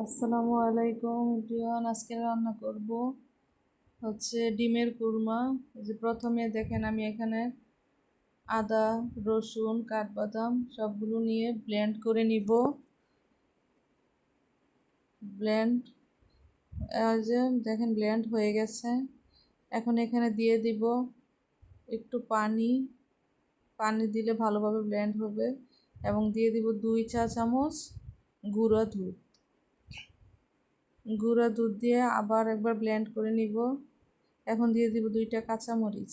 আসসালামু আলাইকুম এভরিওয়ান। আজকে রান্না করব হচ্ছে ডিমের কুরমা। যে প্রথমে দেখেন আমি এখানে আদা, রসুন, কাঠবাদাম সবগুলো নিয়ে ব্লেন্ড করে নিব। ব্লেন্ড যে দেখেন ব্লেন্ড হয়ে গেছে। এখন এখানে দিয়ে দিব একটু পানি। পানি দিলে ভালোভাবে ব্লেন্ড হবে। এবং দিয়ে দিব 2 চা চামচ গুঁড়া দুধ। গুঁড়া দুধ দিয়ে আবার একবার ব্লেন্ড করে নিব। এখন দিয়ে দিব 2টা কাঁচামরিচ।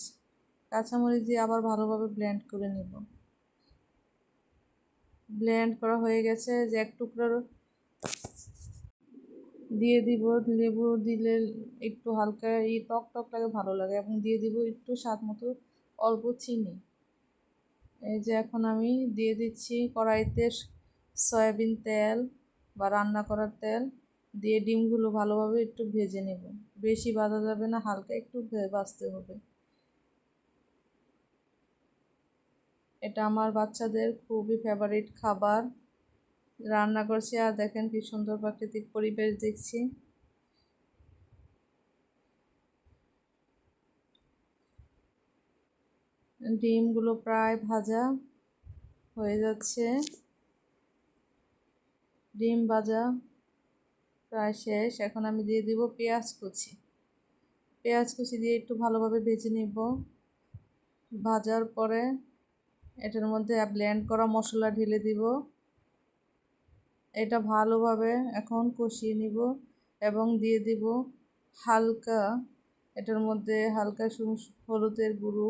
কাঁচামরিচ দিয়ে আবার ভালোভাবে ব্লেন্ড করে নিব। ব্লেন্ড করা হয়ে গেছে। যে এক টুকরা দিয়ে দিব। লেবু দিলে একটু হালকা টক টক লাগে, ভালো লাগে। এবং দিয়ে দিব একটু স্বাদ মতো অল্প চিনি। এই যে এখন আমি দিয়ে দিচ্ছি কড়াইতে সয়াবিন তেল বা রান্না করার তেল দিয়ে ডিমগুলো ভালোভাবে একটু ভেজে নেব। বেশি ভাজা যাবে না, হালকা একটু ভাজতে হবে। এটা আমার বাচ্চাদের খুবই ফেভারিট খাবার। রান্না করছি আর দেখেন কি সুন্দর প্রাকৃতিক পরিবেশ দেখছি। ডিমগুলো প্রায় ভাজা হয়ে যাচ্ছে। ডিম ভাজা প্রায় শেষ। এখন আমি দিয়ে দিব পেঁয়াজ কুচি। পেঁয়াজ কুচি দিয়ে একটু ভালোভাবে ভেজে নিব। ভাজার পরে এটার মধ্যে ব্লেন্ড করা মশলা ঢেলে দিব। এটা ভালোভাবে এখন কষিয়ে নিব এবং দিয়ে দিব হালকা, এটার মধ্যে হালকা হলুদের গুঁড়ো,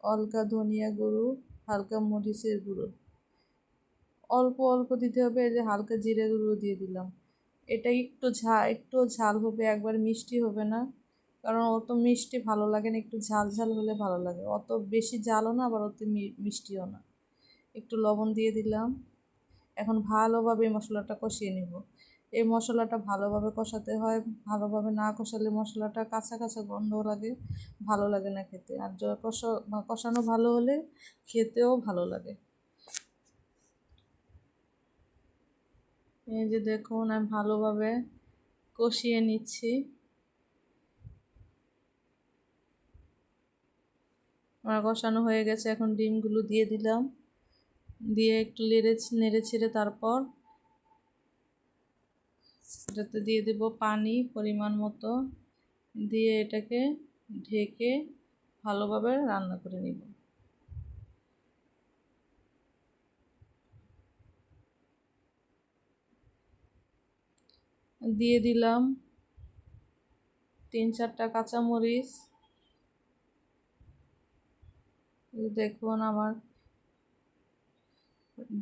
হালকা ধনিয়া গুঁড়ো, হালকা মরিচের গুঁড়ো, অল্প অল্প দিতে হবে। এই যে হালকা জিরে গুঁড়ো দিয়ে দিলাম। এটা একটু ঝাল হবে, একবার মিষ্টি হবে না, কারণ অত মিষ্টি ভালো লাগে না। একটু ঝাল ঝাল হলে ভালো লাগে। অত বেশি ঝালও না, আবার অত মিষ্টিও না। একটু লবণ দিয়ে দিলাম। এখন ভালোভাবে মশলাটা কষিয়ে নিব। এই মশলাটা ভালোভাবে কষাতে হয়। ভালোভাবে না কষালে মশলাটা কাঁচা কাঁচা গন্ধ লাগে, ভালো লাগে না খেতে। আর কষানো ভালো হলে খেতেও ভালো লাগে। এই যে দেখুন আমি ভালোভাবে কষিয়ে নিচ্ছি। আমার কষানো হয়ে গেছে। এখন ডিমগুলো দিয়ে দিলাম। দিয়ে একটু নেড়ে ছেড়ে তারপর এটাতে দিয়ে দেব পানি পরিমাণ মতো। দিয়ে এটাকে ঢেকে ভালোভাবে রান্না করে নিব। দিয়ে দিলাম 3-4টা কাঁচামরিচ। দেখুন আমার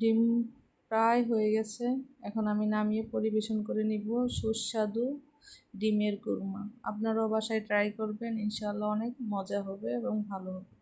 ডিম প্রায় হয়ে গেছে। এখন আমি নামিয়ে পরিবেশন করে নিব সুস্বাদু ডিমের কুরমা। আপনারাও বাসায় ট্রাই করবেন, ইনশাআল্লাহ অনেক মজা হবে এবং ভালো হবে।